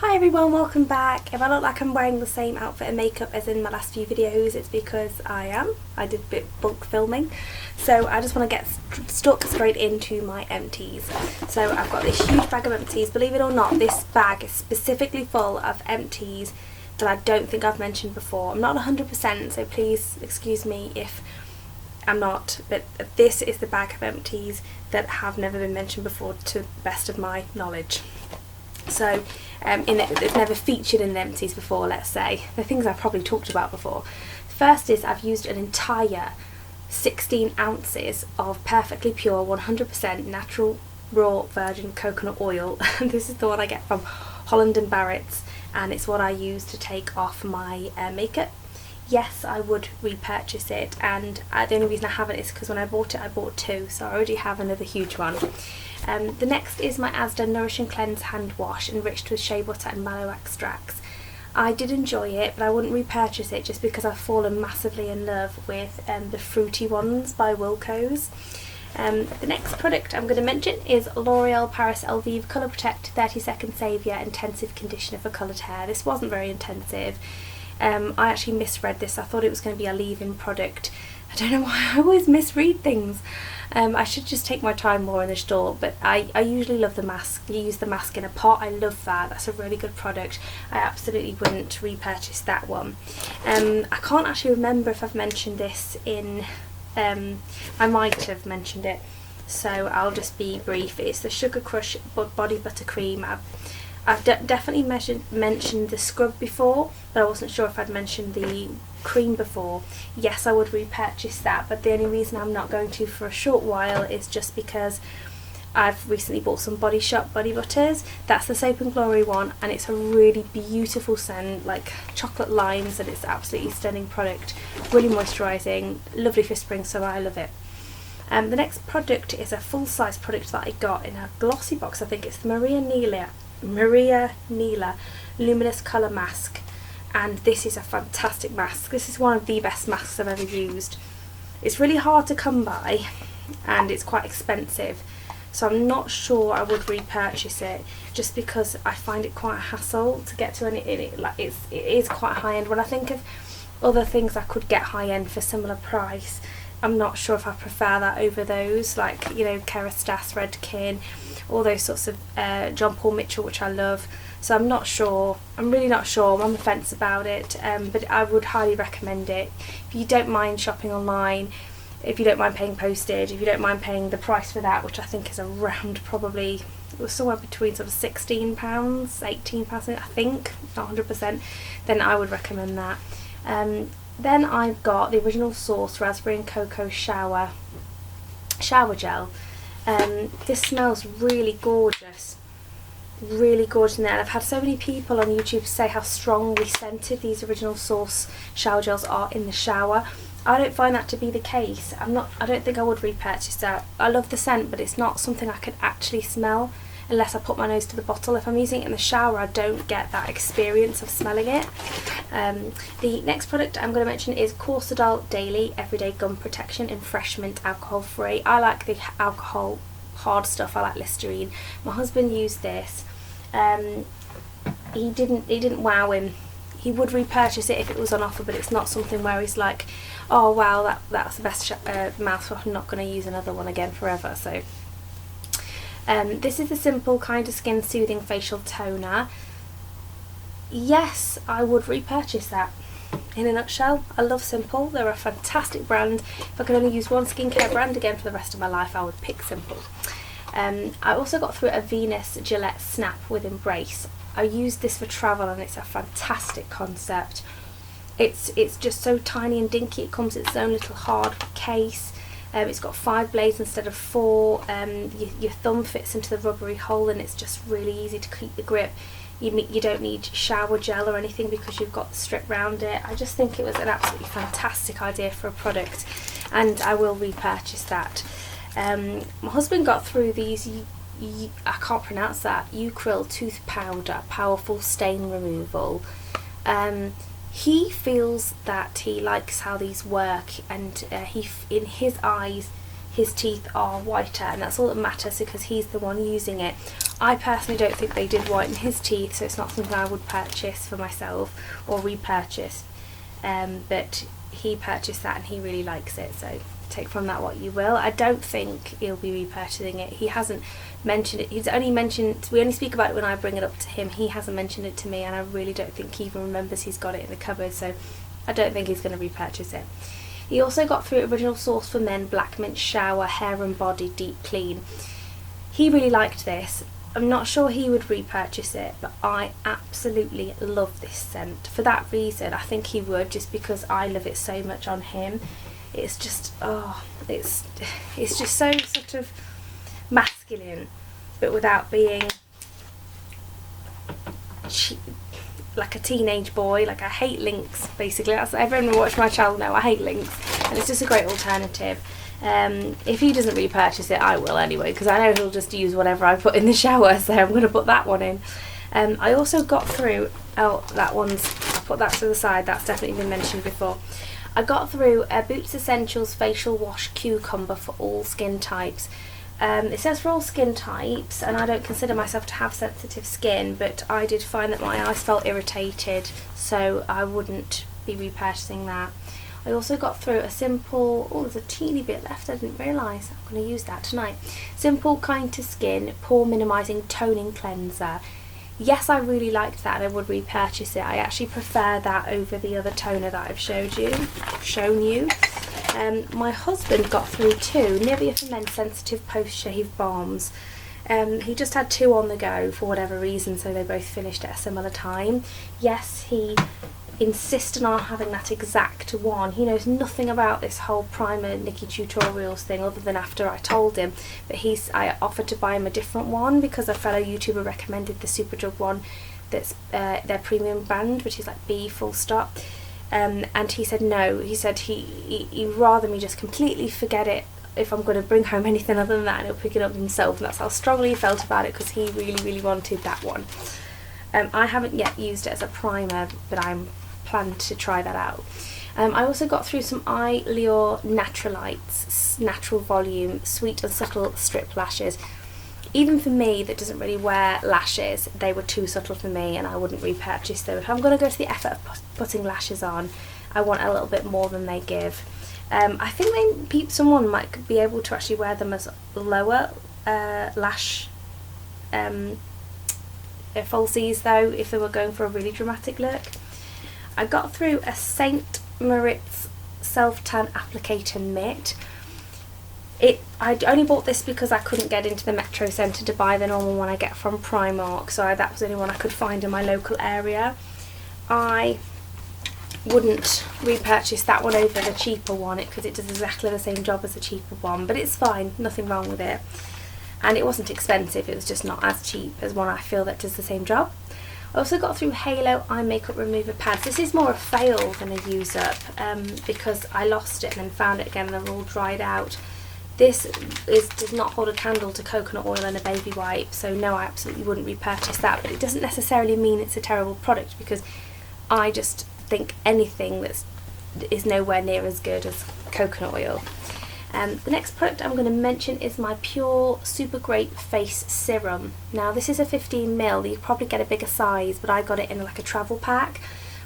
Hi everyone, welcome back. If I look like I'm wearing the same outfit and makeup as in my last few videos, it's because I am. I did a bit bulk filming, so I just want to get stuck straight into my empties. So I've got this huge bag of empties. Believe it or not, this bag is specifically full of empties that I don't think I've mentioned before. I'm not 100%, so please excuse me if I'm not, but this is the bag of empties that have never been mentioned before to the best of my knowledge. So it's never featured in the empties before, let's say. The things I've probably talked about before. First is I've used an entire 16 ounces of perfectly pure 100% natural raw virgin coconut oil. This is the one I get from Holland & Barrett's, and it's what I use to take off my makeup. Yes, I would repurchase it, and the only reason I haven't is because when I bought it, I bought two, so I already have another huge one. The next is my ASDA Nourish Cleanse Handwash, enriched with shea butter and mallow extracts. I did enjoy it, but I wouldn't repurchase it just because I've fallen massively in love with the fruity ones by Wilko's. The next product I'm going to mention is L'Oreal Paris Elvive Colour Protect 30-second saviour intensive conditioner for coloured hair. This wasn't very intensive. I actually misread this. I thought it was going to be a leave-in product. I don't know why I always misread things. I should just take my time more in the store, but I usually love the masque. You use the masque in a pot. I love that. That's a really good product. I absolutely wouldn't repurchase that one. I can't actually remember if I've mentioned this in... I might have mentioned it, so I'll just be brief. It's the Sugar Crush Body Butter Cream. I've definitely mentioned the scrub before, but I wasn't sure if I'd mentioned the cream before. Yes, I would repurchase that, but the only reason I'm not going to for a short while is just because I've recently bought some Body Shop body butters. That's the Soap and Glory one, and it's a really beautiful scent, like chocolate limes, and it's an absolutely stunning product. Really moisturising, lovely for spring, so I love it. The next product is a full-size product that I got in a glossy box. I think it's the Maria Neela Luminous Colour Mask, and this is a fantastic mask. This is one of the best masks I've ever used. It's really hard to come by and it's quite expensive, so I'm not sure I would repurchase it just because I find it quite a hassle to get to, and it is quite high end. When I think of other things I could get high end for similar price, I'm not sure if I prefer that over those, like, you know, Kerastase, Redken, all those sorts of John Paul Mitchell, which I love. So I'm not sure. I'm really not sure. I'm on the fence about it, but I would highly recommend it. If you don't mind shopping online, if you don't mind paying postage, if you don't mind paying the price for that, which I think is around probably, it was somewhere between sort of £16, £18, I think, not 100%, then I would recommend that. Then I've got the Original Source Raspberry and Cocoa Shower Gel. This smells really gorgeous. Really gorgeous in there, and I've had so many people on YouTube say how strongly scented these Original Source shower gels are in the shower. I don't find that to be the case. I don't think I would repurchase that. I love the scent, but it's not something I could actually smell unless I put my nose to the bottle. If I'm using it in the shower, I don't get that experience of smelling it. The next product I'm going to mention is Corsodyl Daily Everyday Gum Protection in Fresh Mint, alcohol free. I like the alcohol hard stuff. I like Listerine. My husband used this. It didn't wow him. He would repurchase it if it was on offer, but it's not something where he's like, oh wow, that's the best mouthwash, I'm not going to use another one again forever. So this is a Simple Kind of Skin Soothing Facial Toner. Yes, I would repurchase that. In a nutshell, I love Simple. They're a fantastic brand. If I could only use one skincare brand again for the rest of my life, I would pick Simple. I also got through a Venus Gillette Snap with Embrace. I used this for travel, and it's a fantastic concept. It's just so tiny and dinky. It comes in its own little hard case. It's got 5 blades instead of 4. Your thumb fits into the rubbery hole, and it's just really easy to keep the grip. You don't need shower gel or anything because you've got the strip round it. I just think it was an absolutely fantastic idea for a product, and I will repurchase that. My husband got through these, I can't pronounce that, Ukrill Tooth Powder, Powerful Stain Removal. He feels that he likes how these work, and in his eyes his teeth are whiter, and that's all that matters because he's the one using it. I personally don't think they did whiten his teeth, so it's not something I would purchase for myself or repurchase. But he purchased that and he really likes it, so take from that what you will. I don't think he'll be repurchasing it. He hasn't mentioned it. He's only mentioned, we only speak about it when I bring it up to him. He hasn't mentioned it to me, and I really don't think he even remembers he's got it in the cupboard, so I don't think he's going to repurchase it. He also got through Original Source for Men Black Mint Shower Hair and Body Deep Clean. He really liked this. I'm not sure he would repurchase it, but I absolutely love this scent. For that reason, I think he would, just because I love it so much on him. It's just, oh, it's just so sort of masculine, but without being like a teenage boy. Like, I hate Lynx, basically. That's, everyone who watched my channel know I hate Lynx, and it's just a great alternative. If he doesn't repurchase it, I will anyway, because I know he'll just use whatever I put in the shower, so I'm going to put that one in. I also got through, I put that to the side, that's definitely been mentioned before. I got through a Boots Essentials Facial Wash Cucumber for all skin types. It says for all skin types, and I don't consider myself to have sensitive skin, but I did find that my eyes felt irritated, so I wouldn't be repurchasing that. I also got through a simple, oh, there's a teeny bit left, I didn't realise. I'm going to use that tonight. Simple Kind to Skin Pore Minimising Toning Cleanser. Yes, I really liked that and I would repurchase it. I actually prefer that over the other toner that I've shown you. My husband got through two Nivea for Men Sensitive Post-Shave Balms. He just had two on the go for whatever reason, so they both finished at a similar time. Yes, he insisted on having that exact one. He knows nothing about this whole primer Nikki tutorials thing other than after I told him, but I offered to buy him a different one because a fellow YouTuber recommended the Superdrug one that's their premium brand, which is like B full stop, and he said no. He said he'd rather me just completely forget it if I'm going to bring home anything other than that, and he'll pick it up himself, and that's how strongly he felt about it, because he really wanted that one. I haven't yet used it as a primer, but I'm planned to try that out. I also got through some Eylure Naturalites Natural Volume Sweet and Subtle Strip Lashes. Even for me that doesn't really wear lashes, they were too subtle for me and I wouldn't repurchase them. If I'm going to go to the effort of putting lashes on, I want a little bit more than they give. I think someone might be able to actually wear them as lower lash falsies though, if they were going for a really dramatic look. I got through a St. Moritz Self Tan Applicator Mitt. I only bought this because I couldn't get into the Metro Centre to buy the normal one I get from Primark, so that was the only one I could find in my local area. I wouldn't repurchase that one over the cheaper one because it does exactly the same job as the cheaper one, but it's fine, nothing wrong with it. And it wasn't expensive, it was just not as cheap as one I feel that does the same job. I also got through Halo Eye Makeup Remover Pads. This is more a fail than a use up because I lost it and then found it again and they're all dried out. This does not hold a candle to coconut oil and a baby wipe, so no, I absolutely wouldn't repurchase that, but it doesn't necessarily mean it's a terrible product, because I just think anything that is nowhere near as good as coconut oil. The next product I'm going to mention is my Pure Super Grape Face Serum. Now this is a 15ml, you probably get a bigger size, but I got it in like a travel pack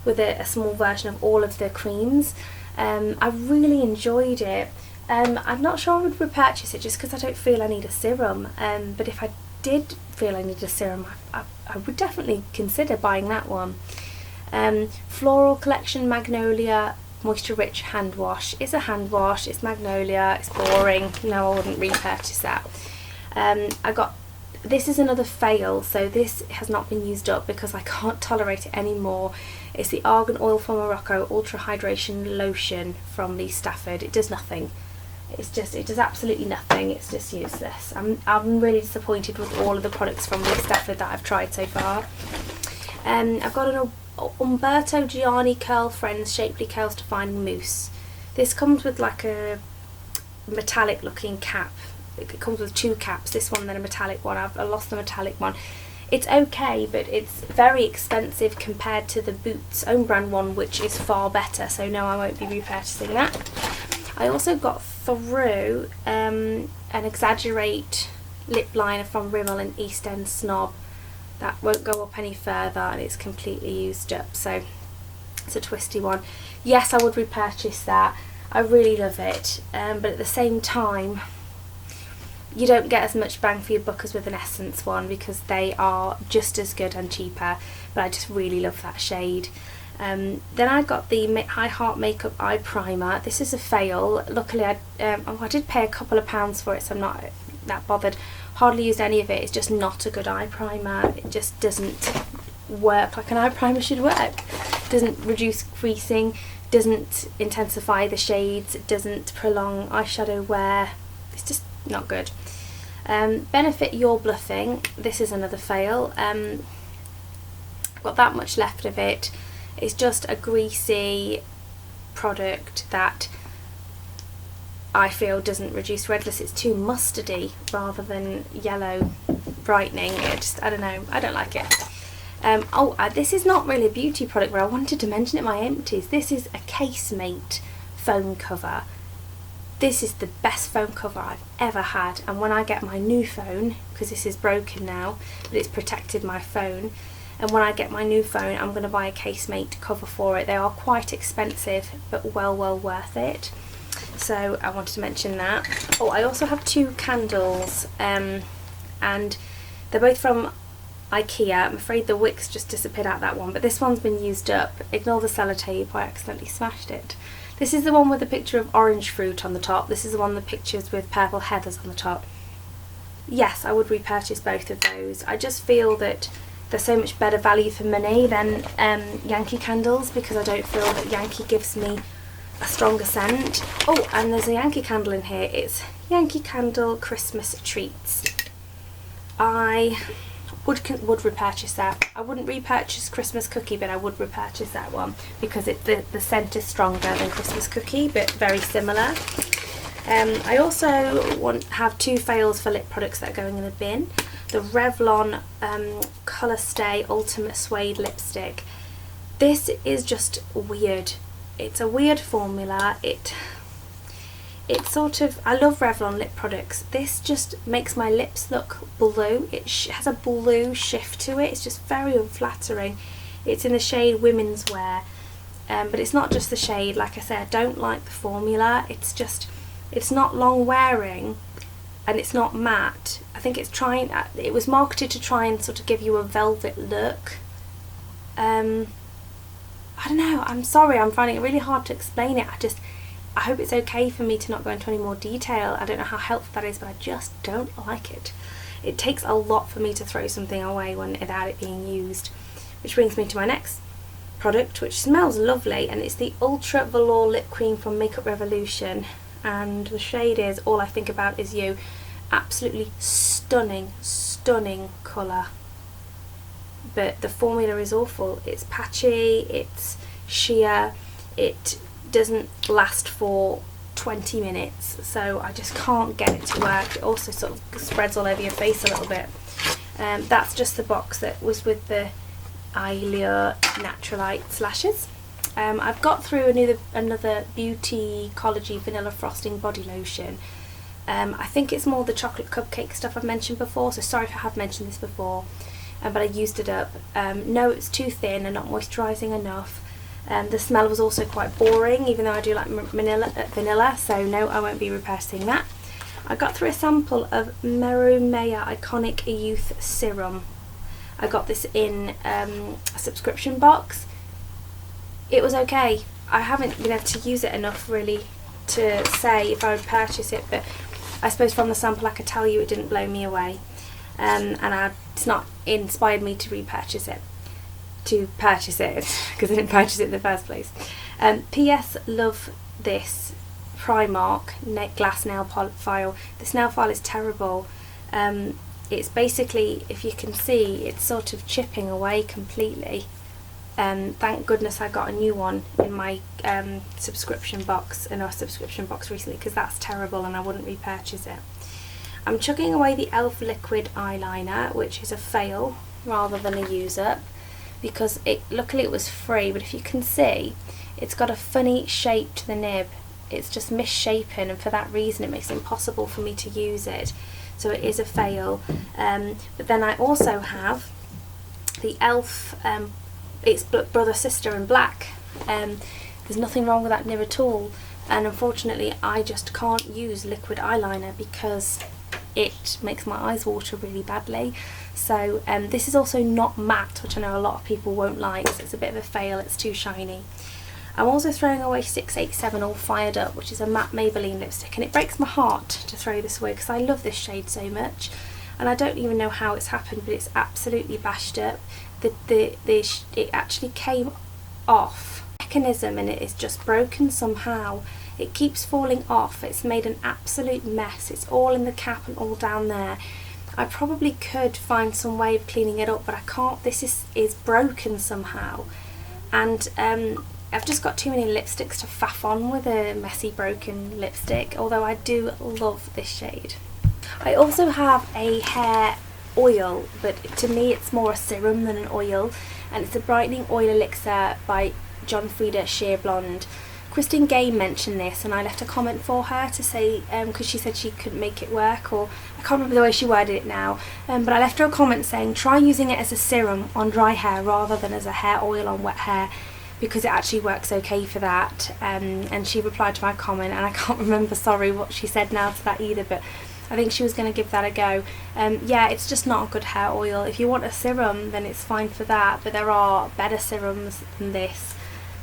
with a small version of all of the creams. I really enjoyed it. I'm not sure I would repurchase it just because I don't feel I need a serum, but if I did feel I needed a serum, I would definitely consider buying that one. Floral Collection Magnolia Moisture Rich Hand Wash. It's a hand wash, it's magnolia, it's boring, no, I wouldn't repurchase that. This is another fail, so this has not been used up because I can't tolerate it anymore. It's the Argan Oil from Morocco Ultra Hydration Lotion from Lee Stafford. It does nothing. It does absolutely nothing, it's just useless. I'm really disappointed with all of the products from Lee Stafford that I've tried so far. I've got an Umberto Gianni Curl Friends Shapely Curls Defining Mousse. This comes with like a metallic looking cap. It comes with two caps, this one and then a metallic one. I lost the metallic one. It's okay, but it's very expensive compared to the Boots own brand one, which is far better, so no, I won't be repurchasing that. I also got through an Exaggerate lip liner from Rimmel and East End Snob. That won't go up any further and it's completely used up, so it's a twisty one. Yes, I would repurchase that. I really love it, but at the same time you don't get as much bang for your buck as with an Essence one, because they are just as good and cheaper, but I just really love that shade. Then I got the High Heart Makeup Eye Primer. This is a fail. Luckily I did pay a couple of pounds for it, so I'm not that bothered. Hardly used any of it. It's just not a good eye primer. It just doesn't work like an eye primer should work. Doesn't reduce creasing, doesn't intensify the shades, it doesn't prolong eyeshadow wear. It's just not good. Benefit Your Bluffing. This is another fail. Got that much left of it. It's just a greasy product that I feel doesn't reduce redness. It's too mustardy rather than yellow brightening. I don't know, I don't like it. This is not really a beauty product, but I wanted to mention it in my empties. This is a Casemate phone cover. This is the best phone cover I've ever had, and when I get my new phone, because this is broken now, but it's protected my phone, and when I get my new phone I'm going to buy a Casemate cover for it. They are quite expensive but well worth it, so I wanted to mention that. I also have two candles, and they're both from IKEA. I'm afraid the wicks just disappeared out that one, but this one's been used up. Ignore the sellotape, I accidentally smashed it. This is the one with the picture of orange fruit on the top. This is the one with the pictures with purple heathers on the top. Yes, I would repurchase both of those. I just feel that they're so much better value for money than Yankee candles, because I don't feel that Yankee gives me a stronger scent. And there's a Yankee candle in here. It's Yankee Candle Christmas Treats. I would repurchase that. I wouldn't repurchase Christmas Cookie, but I would repurchase that one because the scent is stronger than Christmas Cookie, but very similar. I also have two fails for lip products that are going in the bin. The Revlon Colour Stay Ultimate Suede Lipstick. This is just weird. It's a weird formula. It's sort of, I love Revlon lip products. This just makes my lips look blue. It has a blue shift to it. It's just very unflattering. It's in the shade Women's Wear, but it's not just the shade. Like I said, I don't like the formula. It's not long wearing, and it's not matte. I think it was marketed to try and sort of give you a velvet look. I don't know, I'm sorry, I'm finding it really hard to explain it. I hope it's okay for me to not go into any more detail. I don't know how helpful that is, but I just don't like it. It takes a lot for me to throw something away without it being used. Which brings me to my next product, which smells lovely, and it's the Ultra Velour Lip Cream from Makeup Revolution, and the shade is All I Think About Is You. Absolutely stunning colour, but the formula is awful. It's patchy, it's sheer, it doesn't last for 20 minutes, so I just can't get it to work. It also sort of spreads all over your face a little bit. That's just the box that was with the eylure Naturalites lashes. I've got through another Beauty Ecology Vanilla Frosting Body Lotion. I think it's more the chocolate cupcake stuff I've mentioned before, so sorry if I have mentioned this before, but I used it up. No, it's too thin and not moisturising enough. The smell was also quite boring, even though I do like vanilla, so no, I won't be repurchasing that. I got through a sample of Maya Iconic Youth Serum. I got this in a subscription box. It was okay. I haven't been able to use it enough really to say if I would purchase it, but I suppose from the sample I could tell you it didn't blow me away, and it's not inspired me to purchase it because I didn't purchase it in the first place. PS love this Primark glass nail file. This nail file is terrible. It's basically, if you can see, it's sort of chipping away completely. Thank goodness I got a new one in my subscription box recently, because that's terrible and I wouldn't repurchase it. I'm chucking away the e.l.f. liquid eyeliner, which is a fail rather than a use up, because luckily it was free, but if you can see, it's got a funny shape to the nib. It's just misshapen, and for that reason it makes it impossible for me to use it. so it is a fail. But then I also have the e.l.f. It's brother sister in black. There's nothing wrong with that nib at all, and unfortunately I just can't use liquid eyeliner because it makes my eyes water really badly. So this is also not matte, which I know a lot of people won't like, so it's a bit of a fail, it's too shiny. I'm also throwing away 687 All Fired Up, which is a matte Maybelline lipstick, and it breaks my heart to throw this away because I love this shade so much, and I don't even know how it's happened, but it's absolutely bashed up. It actually came off. The mechanism in it is just broken somehow. It keeps falling off. It's made an absolute mess. It's all in the cap and all down there. I probably could find some way of cleaning it up, but I can't. This is broken somehow, and I've just got too many lipsticks to faff on with a messy broken lipstick, although I do love this shade. I also have a hair oil, but to me it's more a serum than an oil, and it's a brightening oil elixir by John Frieda Sheer Blonde. Christine Gay mentioned this, and I left a comment for her to say, because she said she couldn't make it work, or I can't remember the way she worded it now, but I left her a comment saying try using it as a serum on dry hair rather than as a hair oil on wet hair, because it actually works okay for that. And she replied to my comment, and I can't remember, sorry, what she said now to that either, but I think she was going to give that a go. Yeah, it's just not a good hair oil. If you want a serum, then it's fine for that, but there are better serums than this.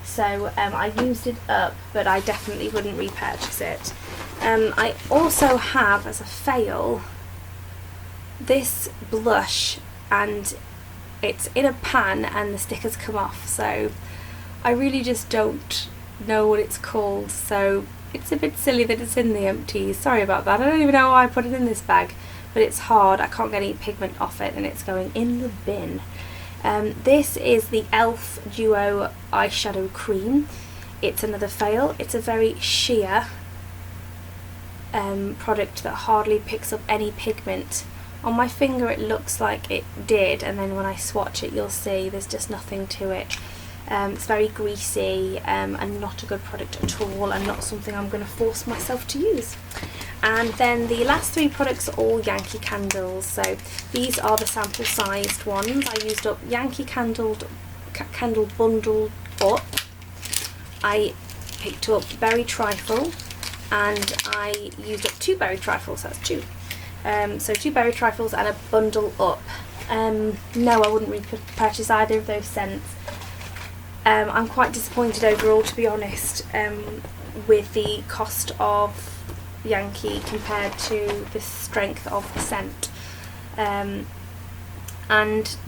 So I used it up, but I definitely wouldn't repurchase it. I also have, as a fail, this blush, and it's in a pan and the stickers come off, so I really just don't know what it's called, so it's a bit silly that it's in the Empties. Sorry about that. I don't even know why I put it in this bag, but it's hard. I can't get any pigment off it, and it's going in the bin. This is the e.l.f. Duo Eyeshadow Cream. It's another fail. It's a very sheer product that hardly picks up any pigment. On my finger it looks like it did, and then when I swatch it you'll see there's just nothing to it. It's very greasy and not a good product at all, and not something I'm going to force myself to use. And then the last three products are all Yankee Candles. So these are the sample sized ones. I used up Yankee Candle Bundled Up. I picked up Berry Trifle, and I used up 2 Berry Trifles, that's 2. So 2 Berry Trifles and a Bundle Up. No, I wouldn't repurchase either of those scents. I'm quite disappointed overall, to be honest, with the cost of Yankee compared to the strength of the scent. And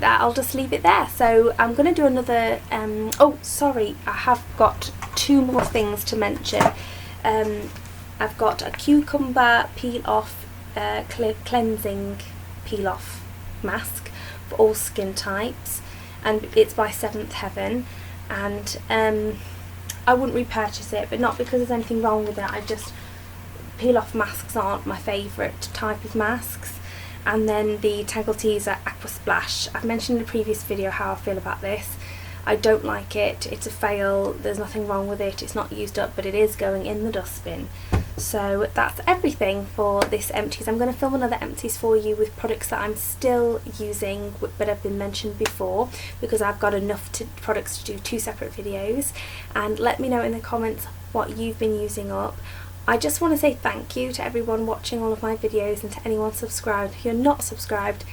I'll just leave it there. So I'm going to do another, oh sorry, I have got 2 more things to mention. I've got a cucumber peel off cleansing peel off mask for all skin types, and it's by Seventh Heaven, and I wouldn't repurchase it, but not because there's anything wrong with it. I just, peel off masks aren't my favourite type of masks. And then the Tangle Teaser Aqua Splash. I've mentioned in a previous video how I feel about this. I don't like it, it's a fail, there's nothing wrong with it, it's not used up, but it is going in the dustbin. So that's everything for this Empties. I'm going to film another Empties for you with products that I'm still using but have been mentioned before, because I've got enough products to do 2 separate videos. And let me know in the comments what you've been using up. I just want to say thank you to everyone watching all of my videos, and to anyone subscribed. If you're not subscribed,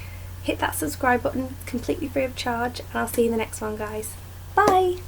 hit that subscribe button, completely free of charge, and I'll see you in the next one, guys. Bye!